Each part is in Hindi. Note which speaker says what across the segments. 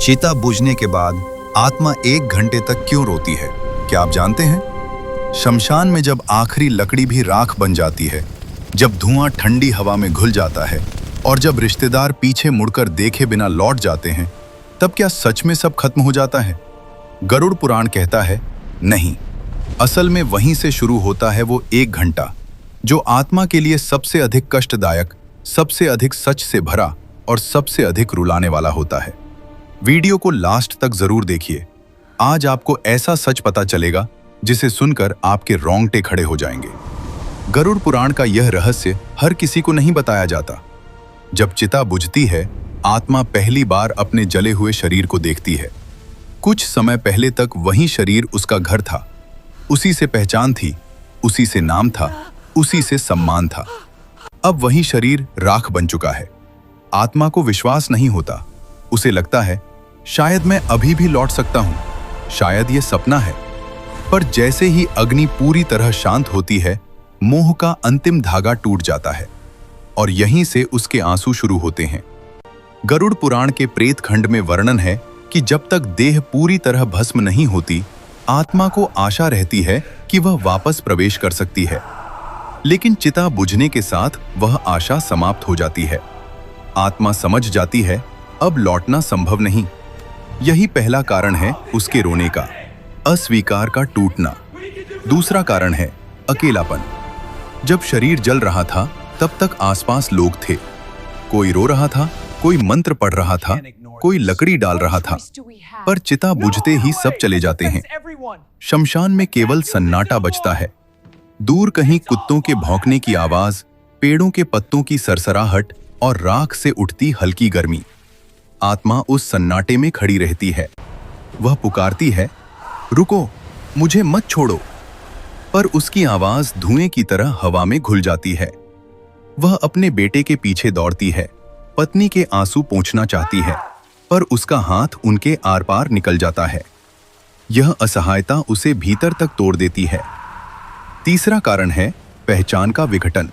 Speaker 1: चिता बुझने के बाद आत्मा 1 घंटे तक क्यों रोती है, क्या आप जानते हैं? शमशान में जब आखिरी लकड़ी भी राख बन जाती है, जब धुआं ठंडी हवा में घुल जाता है और जब रिश्तेदार पीछे मुड़कर देखे बिना लौट जाते हैं, तब क्या सच में सब खत्म हो जाता है? गरुड़ पुराण कहता है, नहीं, असल में वहीं से शुरू होता है वो 1 घंटा जो आत्मा के लिए सबसे अधिक कष्टदायक, सबसे अधिक सच से भरा और सबसे अधिक रुलाने वाला होता है। वीडियो को लास्ट तक जरूर देखिए। आज आपको ऐसा सच पता चलेगा जिसे सुनकर आपके रोंगटे खड़े हो जाएंगे। गरुड़ पुराण का यह रहस्य हर किसी को नहीं बताया जाता। जब चिता बुझती है, आत्मा पहली बार अपने जले हुए शरीर को देखती है। कुछ समय पहले तक वही शरीर उसका घर था, उसी से पहचान थी, उसी से नाम था, उसी से सम्मान था। अब वही शरीर राख बन चुका है। आत्मा को विश्वास नहीं होता। उसे लगता है शायद मैं अभी भी लौट सकता हूं, शायद ये सपना है। पर जैसे ही अग्नि पूरी तरह शांत होती है, मोह का अंतिम धागा टूट जाता है और यहीं से उसके आंसू शुरू होते हैं। गरुड़ पुराण के प्रेत खंड में वर्णन है कि जब तक देह पूरी तरह भस्म नहीं होती, आत्मा को आशा रहती है कि वह वापस प्रवेश कर सकती है। लेकिन चिता बुझने के साथ वह आशा समाप्त हो जाती है। आत्मा समझ जाती है अब लौटना संभव नहीं। यही पहला कारण है उसके रोने का, अस्वीकार का टूटना। दूसरा कारण है अकेलापन। जब शरीर जल रहा था तब तक आसपास लोग थे। कोई रो रहा था, कोई मंत्र पढ़ रहा था, कोई लकड़ी डाल रहा था। पर चिता बुझते ही सब चले जाते हैं। शमशान में केवल सन्नाटा बचता है। दूर कहीं कुत्तों के भौंकने की आवाज, पेड़ों के पत्तों की सरसराहट और राख से उठती हल्की गर्मी। आत्मा उस सन्नाटे में खड़ी रहती है। वह पुकारती है, रुको, मुझे मत छोड़ो। पर उसकी आवाज धुएं की तरह हवा में घुल जाती है। वह अपने बेटे के पीछे दौड़ती है, पत्नी के आंसू पोंछना चाहती है, पर उसका हाथ उनके आर पार निकल जाता है। यह असहायता उसे भीतर तक तोड़ देती है। तीसरा कारण है पहचान का विघटन।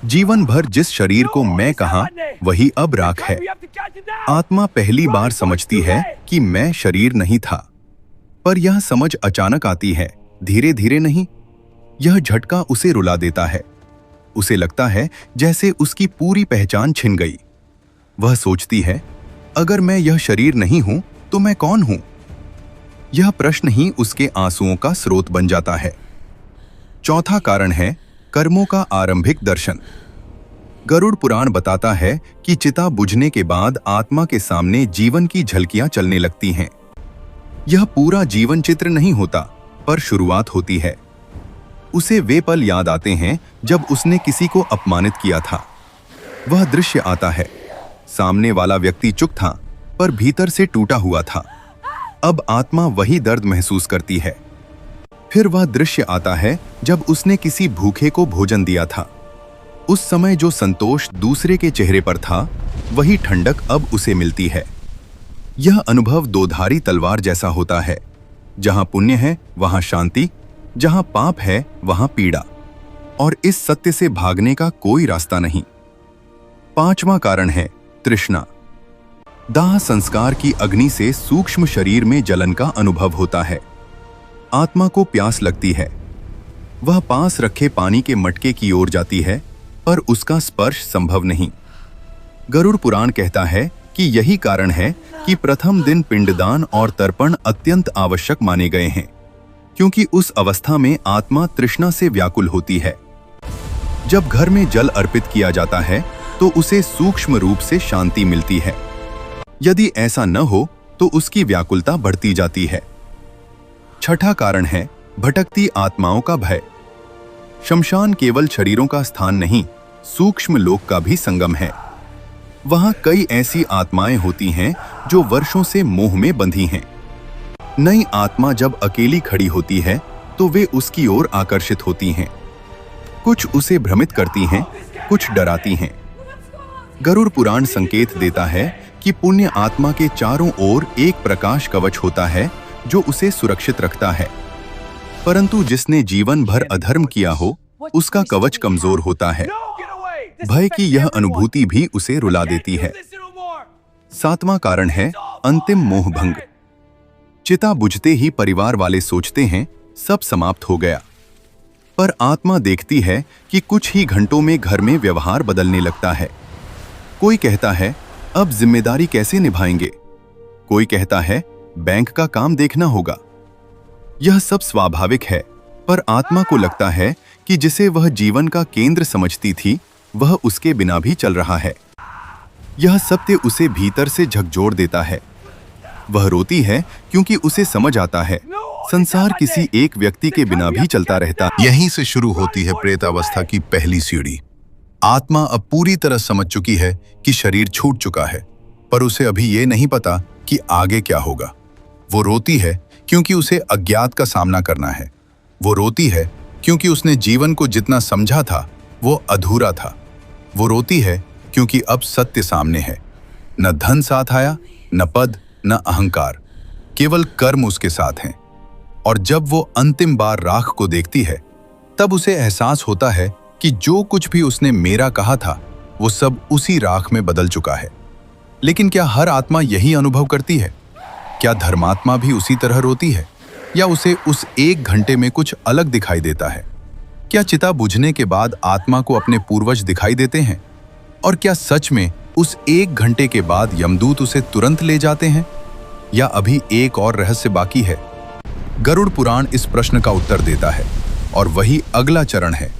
Speaker 1: जीवन भर जिस शरीर को मैं कहा, वही अब राख है। आत्मा पहली बार समझती है कि मैं शरीर नहीं था। पर यह समझ अचानक आती है, धीरे धीरे नहीं। यह झटका उसे रुला देता है। उसे लगता है जैसे उसकी पूरी पहचान छिन गई। वह सोचती है, अगर मैं यह शरीर नहीं हूं तो मैं कौन हूं? यह प्रश्न ही उसके आंसुओं का स्रोत बन जाता है। चौथा कारण है कर्मों का आरंभिक दर्शन। गरुड़ पुराण बताता है कि चिता बुझने के बाद आत्मा के सामने जीवन की झलकियां चलने लगती हैं। यह पूरा जीवन चित्र नहीं होता, पर शुरुआत होती है। उसे वे पल याद आते हैं जब उसने किसी को अपमानित किया था। वह दृश्य आता है, सामने वाला व्यक्ति चुप था, पर भीतर से टूटा हुआ था। अब आत्मा वही दर्द महसूस करती है। फिर वह दृश्य आता है जब उसने किसी भूखे को भोजन दिया था। उस समय जो संतोष दूसरे के चेहरे पर था, वही ठंडक अब उसे मिलती है। यह अनुभव दोधारी तलवार जैसा होता है। जहां पुण्य है वहां शांति, जहां पाप है वहां पीड़ा, और इस सत्य से भागने का कोई रास्ता नहीं। पांचवां कारण है तृष्णा। दाह संस्कार की अग्नि से सूक्ष्म शरीर में जलन का अनुभव होता है। आत्मा को प्यास लगती है। वह पास रखे पानी के मटके की ओर जाती है, पर उसका स्पर्श संभव नहीं। गरुड़ पुराण कहता है कि यही कारण है कि प्रथम दिन पिंडदान और तर्पण अत्यंत आवश्यक माने गए हैं, क्योंकि उस अवस्था में आत्मा तृष्णा से व्याकुल होती है। जब घर में जल अर्पित किया जाता है तो उसे सूक्ष्म रूप से शांति मिलती है। यदि ऐसा न हो तो उसकी व्याकुलता बढ़ती जाती है। छठा कारण है भटकती आत्माओं का भय। शमशान केवल शरीरों का स्थान नहीं, सूक्ष्म लोक का भी संगम है। वहां कई ऐसी आत्माएं होती हैं जो वर्षों से मोह में बंधी हैं। नई आत्मा जब अकेली खड़ी होती है तो वे उसकी ओर आकर्षित होती हैं। कुछ उसे भ्रमित करती हैं, कुछ डराती हैं। गरुड़ पुराण संकेत देता है कि पुण्य आत्मा के चारों ओर एक प्रकाश कवच होता है जो उसे सुरक्षित रखता है। परंतु जिसने जीवन भर अधर्म किया हो, उसका कवच कमजोर होता है। भय की यह अनुभूति भी उसे रुला देती है। सातवां कारण है अंतिम मोहभंग। चिता बुझते ही परिवार वाले सोचते हैं सब समाप्त हो गया, पर आत्मा देखती है कि कुछ ही घंटों में घर में व्यवहार बदलने लगता है। कोई कहता है अब जिम्मेदारी कैसे निभाएंगे, कोई कहता है बैंक का काम देखना होगा। यह सब स्वाभाविक है, पर आत्मा को लगता है कि जिसे वह जीवन का केंद्र समझती थी वह उसके बिना भी चल रहा है। यह सत्य उसे भीतर से झकझोर देता है। वह रोती है क्योंकि उसे समझ आता है संसार किसी एक व्यक्ति के बिना भी चलता रहता। यहीं से शुरू होती है प्रेतावस्था की पहली सीढ़ी। आत्मा अब पूरी तरह समझ चुकी है कि शरीर छूट चुका है, पर उसे अभी ये नहीं पता कि आगे क्या होगा। वो रोती है क्योंकि उसे अज्ञात का सामना करना है। वो रोती है क्योंकि उसने जीवन को जितना समझा था वो अधूरा था। वो रोती है क्योंकि अब सत्य सामने है। न धन साथ आया, न पद, न अहंकार, केवल कर्म उसके साथ हैं। और जब वो अंतिम बार राख को देखती है तब उसे एहसास होता है कि जो कुछ भी उसने मेरा कहा था वो सब उसी राख में बदल चुका है। लेकिन क्या हर आत्मा यही अनुभव करती है? क्या धर्मात्मा भी उसी तरह रोती है, या उसे उस एक घंटे में कुछ अलग दिखाई देता है? क्या चिता बुझने के बाद आत्मा को अपने पूर्वज दिखाई देते हैं? और क्या सच में उस एक घंटे के बाद यमदूत उसे तुरंत ले जाते हैं, या अभी एक और रहस्य बाकी है? गरुड़ पुराण इस प्रश्न का उत्तर देता है, और वही अगला चरण है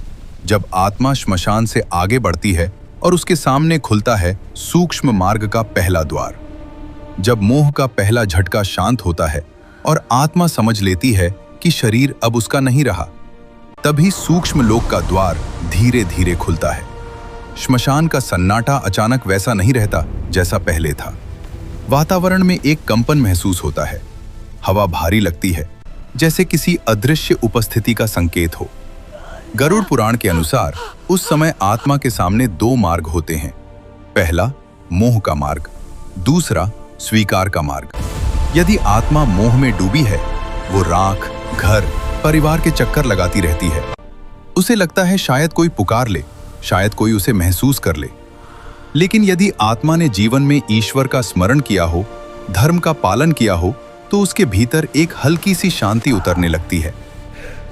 Speaker 1: जब आत्मा श्मशान से आगे बढ़ती है और उसके सामने खुलता है सूक्ष्म मार्ग का पहला द्वार। जब मोह का पहला झटका शांत होता है और आत्मा समझ लेती है कि शरीर अब उसका नहीं रहा, तभी सूक्ष्म लोक का द्वार धीरे धीरे खुलता है। श्मशान का सन्नाटा अचानक वैसा नहीं रहता जैसा पहले था। वातावरण में एक कंपन महसूस होता है। हवा भारी लगती है, जैसे किसी अदृश्य उपस्थिति का संकेत हो। गरुड़ पुराण के अनुसार उस समय आत्मा के सामने दो मार्ग होते हैं। पहला मोह का मार्ग, दूसरा स्वीकार का मार्ग। यदि आत्मा मोह में डूबी है, वो राख, घर, परिवार के चक्कर लगाती रहती है। उसे लगता है शायद कोई पुकार ले, शायद कोई उसे महसूस कर ले। लेकिन यदि आत्मा ने जीवन में ईश्वर का स्मरण किया हो, धर्म का पालन किया हो, तो उसके भीतर एक हल्की सी शांति उतरने लगती है।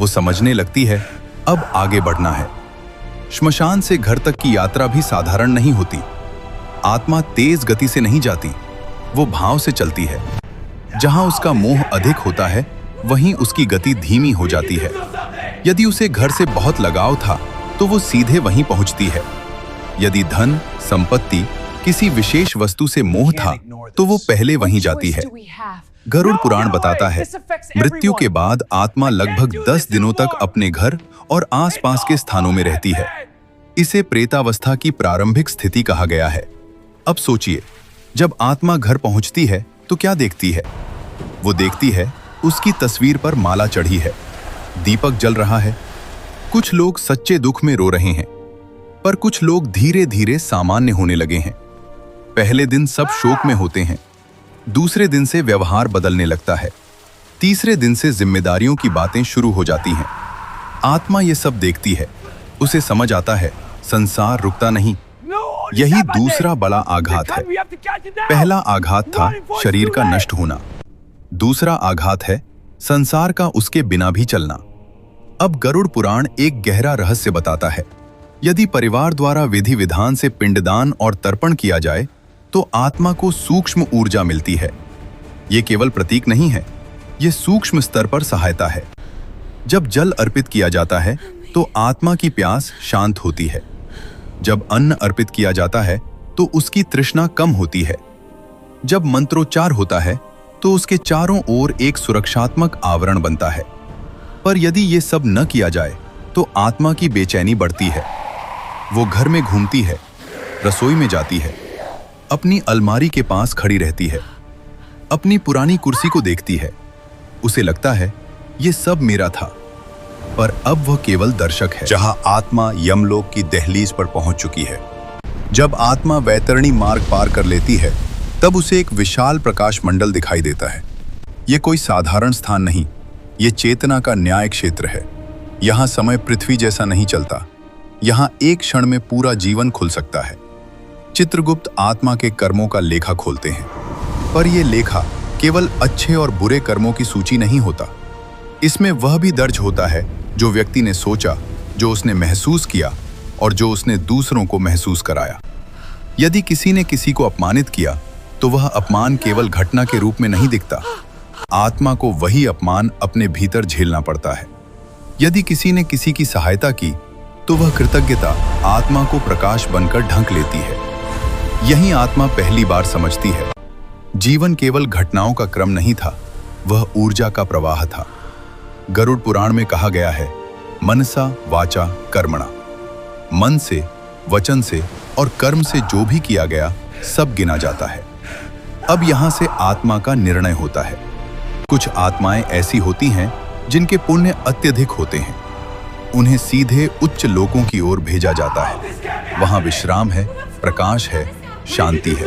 Speaker 1: वो समझने लगती है अब आगे बढ़ना है। श्मशान से घर तक की यात्रा भी साधारण नहीं होती। आत्मा तेज गति से नहीं जाती, वो भाव से चलती है। जहां उसका मोह अधिक होता है वहीं उसकी गति धीमी हो जाती है। यदि उसे घर से बहुत लगाव था तो वो सीधे वहीं पहुंचती है। यदि धन, संपत्ति, किसी विशेष वस्तु से मोह था तो वो पहले वहीं जाती है। गरुड़ पुराण बताता है मृत्यु के बाद आत्मा लगभग 10 दिनों तक अपने घर और आसपास के स्थानों में रहती है। इसे प्रेतावस्था की प्रारंभिक स्थिति कहा गया है। अब सोचिए, जब आत्मा घर पहुंचती है तो क्या देखती है? वो देखती है उसकी तस्वीर पर माला चढ़ी है, दीपक जल रहा है। कुछ लोग सच्चे दुख में रो रहे हैं, पर कुछ लोग धीरे धीरे सामान्य होने लगे हैं। पहले दिन सब शोक में होते हैं, दूसरे दिन से व्यवहार बदलने लगता है, तीसरे दिन से जिम्मेदारियों की बातें शुरू हो जाती हैं। आत्मा ये सब देखती है, उसे समझ आता है संसार रुकता नहीं। यही दूसरा बड़ा आघात है। पहला आघात था शरीर का नष्ट होना, दूसरा आघात है संसार का उसके बिना भी चलना। अब गरुड़ पुराण एक गहरा रहस्य बताता है। यदि परिवार द्वारा विधि विधान से पिंडदान और तर्पण किया जाए तो आत्मा को सूक्ष्म ऊर्जा मिलती है। ये केवल प्रतीक नहीं है, ये सूक्ष्म स्तर पर सहायता है। जब जल अर्पित किया जाता है तो आत्मा की प्यास शांत होती है। जब अन्न अर्पित किया जाता है तो उसकी तृष्णा कम होती है। जब मंत्रोच्चार होता है तो उसके चारों ओर एक सुरक्षात्मक आवरण बनता है। पर यदि ये सब न किया जाए तो आत्मा की बेचैनी बढ़ती है। वो घर में घूमती है, रसोई में जाती है, अपनी अलमारी के पास खड़ी रहती है, अपनी पुरानी कुर्सी को देखती है। उसे लगता है ये सब मेरा था, पर अब वह केवल दर्शक है। जहां आत्मा यमलोक की दहलीज पर पहुंच चुकी है। जब आत्मा वैतरणी मार्ग पार कर लेती है तब उसे एक विशाल प्रकाश मंडल दिखाई देता है। ये कोई साधारण स्थान नहीं, ये चेतना का न्याय क्षेत्र है। यहाँ समय पृथ्वी जैसा नहीं चलता। यहाँ एक क्षण में पूरा जीवन खुल सकता है। चित्रगुप्त आत्मा के कर्मों का लेखा खोलते हैं, पर यह लेखा केवल अच्छे और बुरे कर्मों की सूची नहीं होता। इसमें वह भी दर्ज होता है जो व्यक्ति ने सोचा, जो उसने महसूस किया और जो उसने दूसरों को महसूस कराया। यदि किसी ने किसी को अपमानित किया तो वह अपमान केवल घटना के रूप में नहीं दिखता, आत्मा को वही अपमान अपने भीतर झेलना पड़ता है। यदि किसी ने किसी की सहायता की तो वह कृतज्ञता आत्मा को प्रकाश बनकर ढंक लेती है। यही आत्मा पहली बार समझती है, जीवन केवल घटनाओं का क्रम नहीं था, वह ऊर्जा का प्रवाह था। गरुड़ पुराण में कहा गया है, मनसा वाचा कर्मणा। मन से, वचन से और कर्म से जो भी किया गया सब गिना जाता है। अब यहां से आत्मा का निर्णय होता है। कुछ आत्माएं ऐसी होती हैं जिनके पुण्य अत्यधिक होते हैं, उन्हें सीधे उच्च लोकों की ओर भेजा जाता है। वहां विश्राम है, प्रकाश है, शांति है।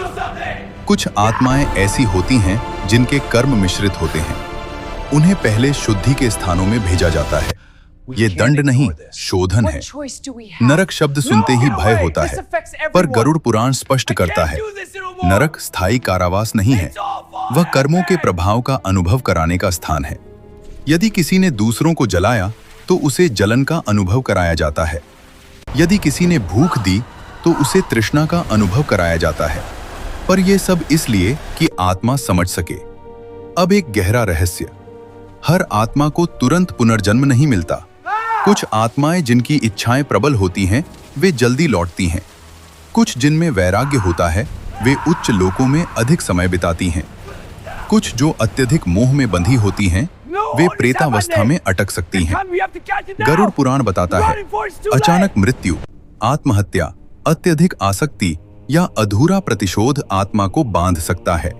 Speaker 1: कुछ आत्माएं ऐसी होती हैं जिनके कर्म मिश्रित होते हैं, उन्हें पहले शुद्धि के स्थानों में भेजा जाता है। ये दंड नहीं, शोधन है। नरक शब्द सुनते ही भय होता है, पर गरुड़ पुराण स्पष्ट करता है, नरक स्थायी कारावास नहीं है, वह कर्मों के प्रभाव का अनुभव कराने का स्थान है। यदि किसी ने दूसरों को जलाया तो उसे जलन का अनुभव कराया जाता है। यदि किसी ने भूख दी तो उसे तृष्णा का अनुभव कराया जाता है। पर यह सब इसलिए कि आत्मा समझ सके। अब एक गहरा रहस्य, हर आत्मा को तुरंत पुनर्जन्म नहीं मिलता। कुछ आत्माएं जिनकी इच्छाएं प्रबल होती हैं, वे जल्दी लौटती हैं। कुछ जिनमें वैराग्य होता है, वे उच्च लोकों में अधिक समय बिताती हैं। कुछ जो अत्यधिक मोह में बंधी होती हैं, वे प्रेतावस्था में अटक सकती हैं। गरुड़ पुराण बताता है, अचानक मृत्यु, आत्महत्या, अत्यधिक आसक्ति या अधूरा प्रतिशोध आत्मा को बांध सकता है।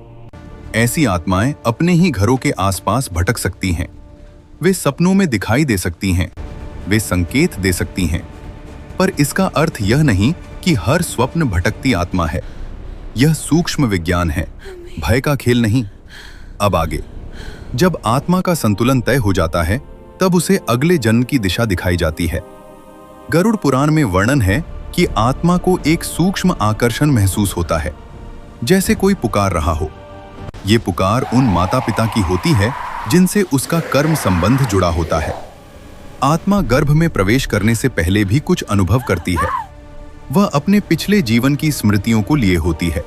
Speaker 1: ऐसी आत्माएं अपने ही घरों के आसपास भटक सकती हैं। वे सपनों में दिखाई दे सकती हैं, वे संकेत दे सकती हैं। पर इसका अर्थ यह नहीं कि हर स्वप्न भटकती आत्मा है। यह सूक्ष्म विज्ञान है, भय का खेल नहीं। अब आगे, जब आत्मा का संतुलन तय हो जाता है, तब उसे अगले जन्म की दिशा दिखाई जाती है। गरुड़ पुराण में वर्णन है कि आत्मा को एक सूक्ष्म आकर्षण महसूस होता है, जैसे कोई पुकार रहा हो। ये पुकार उन माता पिता की होती है जिनसे उसका कर्म संबंध जुड़ा होता है। आत्मा गर्भ में प्रवेश करने से पहले भी कुछ अनुभव करती है। वह अपने पिछले जीवन की स्मृतियों को लिए होती है,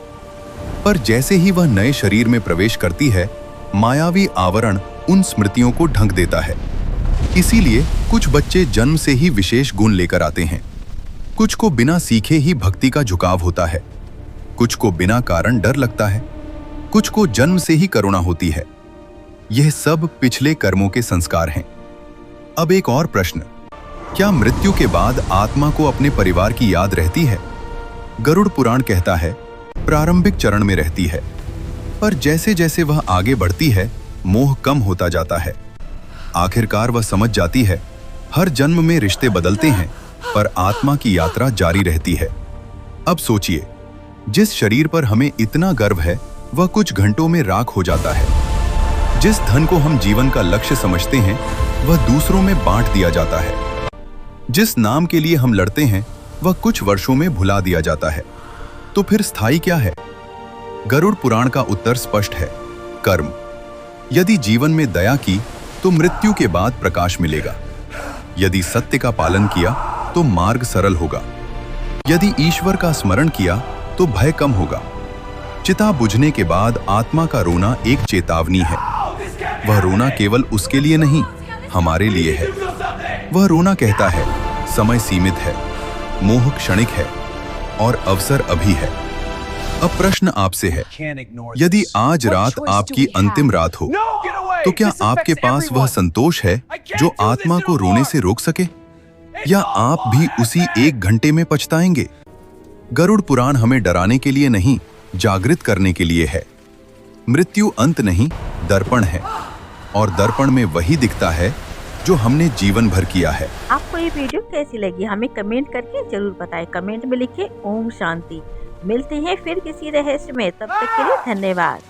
Speaker 1: पर जैसे ही वह नए शरीर में प्रवेश करती है, मायावी आवरण उन स्मृतियों को ढक देता है। इसीलिए कुछ बच्चे जन्म से ही विशेष गुण लेकर आते हैं। कुछ को बिना सीखे ही भक्ति का झुकाव होता है, कुछ को बिना कारण डर लगता है, कुछ को जन्म से ही करुणा होती है। यह सब पिछले कर्मों के संस्कार हैं। अब एक और प्रश्न, क्या मृत्यु के बाद आत्मा को अपने परिवार की याद रहती है? गरुड़ पुराण कहता है, प्रारंभिक चरण में रहती है, पर जैसे जैसे वह आगे बढ़ती है, मोह कम होता जाता है। आखिरकार वह समझ जाती है, हर जन्म में रिश्ते बदलते हैं, पर आत्मा की यात्रा जारी रहती है। अब सोचिए, जिस शरीर पर हमें इतना गर्व है, वह कुछ घंटों में राख हो जाता है। जिस धन को हम जीवन का लक्ष्य समझते हैं, वह दूसरों में बांट दिया जाता है। जिस नाम के लिए हम लड़ते हैं, वह कुछ वर्षों में भुला दिया जाता है। तो फिर स्थायी क्या है? गरुड़ पुराण का उत्तर स्पष्ट है, कर्म। यदि जीवन में दया की तो मृत्यु के बाद प्रकाश मिलेगा। यदि सत्य का पालन किया तो मार्ग सरल होगा। यदि ईश्वर का स्मरण किया तो भय कम होगा। चिता बुझने के बाद आत्मा का रोना एक चेतावनी है। वह रोना केवल उसके लिए नहीं, हमारे लिए है। वह रोना कहता है, समय सीमित है, मोह क्षणिक है और अवसर अभी है। अब प्रश्न आपसे है, यदि आज रात आपकी अंतिम रात हो, तो क्या आपके पास वह संतोष है जो आत्मा को रोने से रोक सके? या आप भी उसी एक घंटे में पछताएंगे? गरुड़ पुराण हमें डराने के लिए नहीं, जागृत करने के लिए है। मृत्यु अंत नहीं, दर्पण है, और दर्पण में वही दिखता है जो हमने जीवन भर किया है।
Speaker 2: आपको ये वीडियो कैसी लगी हमें कमेंट करके जरूर बताएं। कमेंट में लिखें ओम शांति। मिलते हैं फिर किसी रहस्य में, तब तक के लिए धन्यवाद।